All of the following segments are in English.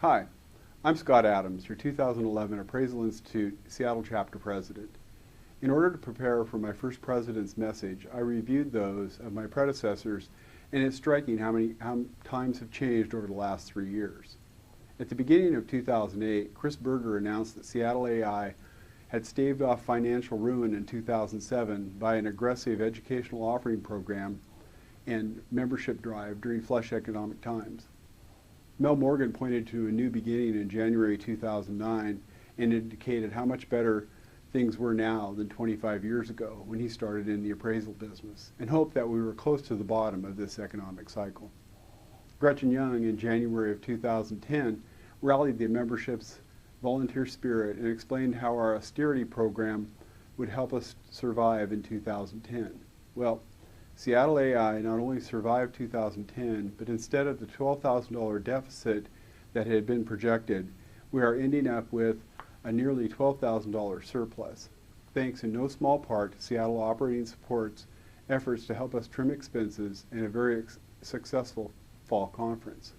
Hi, I'm Scott Adams, your 2011 Appraisal Institute Seattle Chapter President. In order to prepare for my first President's message, I reviewed those of my predecessors, and it's striking how times have changed over the last 3 years. At the beginning of 2008, Chris Berger announced that Seattle AI had staved off financial ruin in 2007 by an aggressive educational offering program and membership drive during flush economic times. Mel Morgan pointed to a new beginning in January 2009 and indicated how much better things were now than 25 years ago when he started in the appraisal business, and hoped that we were close to the bottom of this economic cycle. Gretchen Young in January of 2010 rallied the membership's volunteer spirit and explained how our austerity program would help us survive in 2010. Well, Seattle AI not only survived 2010, but instead of the $12,000 deficit that had been projected, we are ending up with a nearly $12,000 surplus, thanks in no small part to Seattle Operating Support's efforts to help us trim expenses and a very successful fall conference.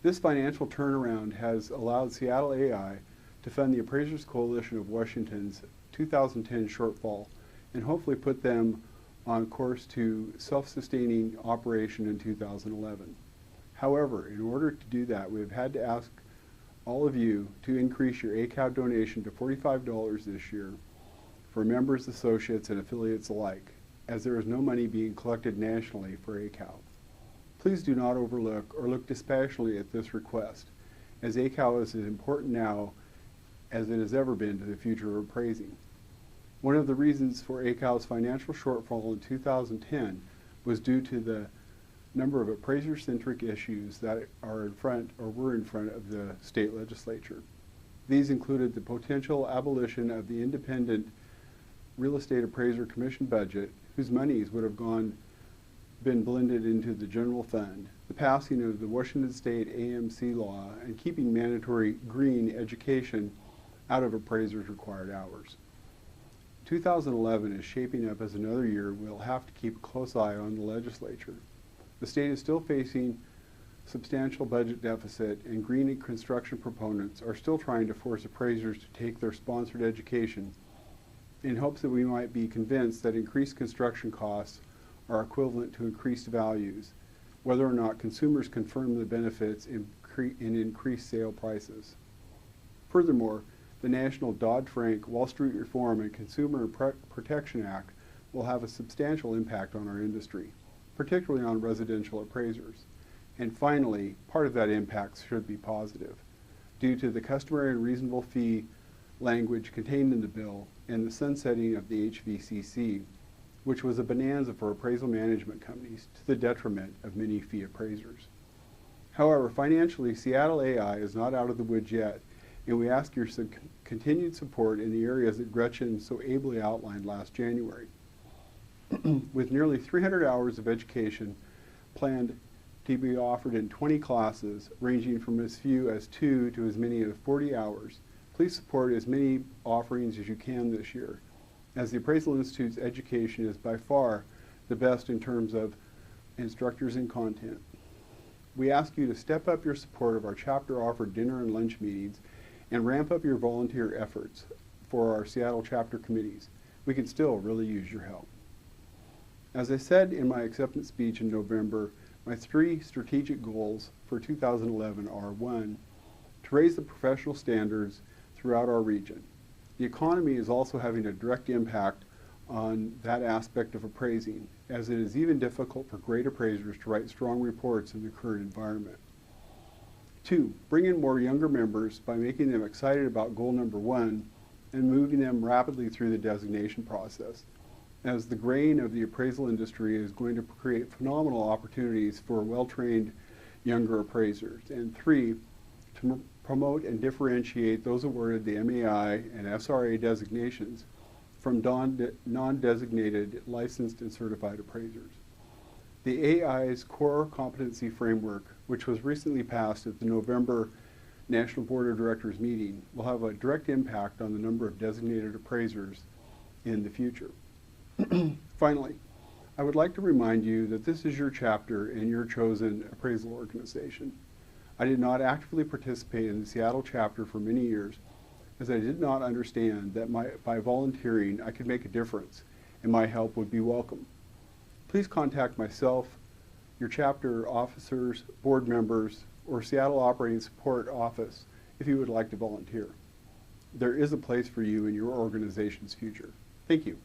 This financial turnaround has allowed Seattle AI to fund the Appraisers Coalition of Washington's 2010 shortfall and hopefully put them on course to self-sustaining operation in 2011. However, in order to do that, we have had to ask all of you to increase your ACOW donation to $45 this year for members, associates, and affiliates alike, as there is no money being collected nationally for ACOW. Please do not overlook or look dispassionately at this request, as ACOW is as important now as it has ever been to the future of appraising. One of the reasons for ACOW's financial shortfall in 2010 was due to the number of appraiser-centric issues that were in front of the state legislature. These included the potential abolition of the independent real estate appraiser commission budget, whose monies would have been blended into the general fund, the passing of the Washington State AMC law, and keeping mandatory green education out of appraisers' required hours. 2011 is shaping up as another year we'll have to keep a close eye on the legislature. The state is still facing substantial budget deficit, and green construction proponents are still trying to force appraisers to take their sponsored education in hopes that we might be convinced that increased construction costs are equivalent to increased values, whether or not consumers confirm the benefits in increased sale prices. Furthermore, the National Dodd-Frank Wall Street Reform and Consumer Protection Act will have a substantial impact on our industry, particularly on residential appraisers. And finally, part of that impact should be positive, due to the customary and reasonable fee language contained in the bill and the sunsetting of the HVCC, which was a bonanza for appraisal management companies to the detriment of many fee appraisers. However, financially, Seattle AI is not out of the woods yet, and we ask your continued support in the areas that Gretchen so ably outlined last January. With nearly 300 hours of education planned to be offered in 20 classes, ranging from as few as 2 to as many as 40 hours, please support as many offerings as you can this year, as the Appraisal Institute's education is by far the best in terms of instructors and content. We ask you to step up your support of our chapter-offered dinner and lunch meetings and ramp up your volunteer efforts for our Seattle chapter committees. We can still really use your help. As I said in my acceptance speech in November, my 3 strategic goals for 2011 are: 1, to raise the professional standards throughout our region. The economy is also having a direct impact on that aspect of appraising, as it is even difficult for great appraisers to write strong reports in the current environment. 2, bring in more younger members by making them excited about goal number 1 and moving them rapidly through the designation process, as the grain of the appraisal industry is going to create phenomenal opportunities for well-trained younger appraisers. And 3, to promote and differentiate those awarded the MAI and SRA designations from non-designated licensed and certified appraisers. The AI's core competency framework, which was recently passed at the November National Board of Directors meeting, will have a direct impact on the number of designated appraisers in the future. Finally, I would like to remind you that this is your chapter and your chosen appraisal organization. I did not actively participate in the Seattle chapter for many years, as I did not understand that by volunteering I could make a difference and my help would be welcome. Please contact myself, your chapter officers, board members, or Seattle Operating Support Office if you would like to volunteer. There is a place for you in your organization's future. Thank you.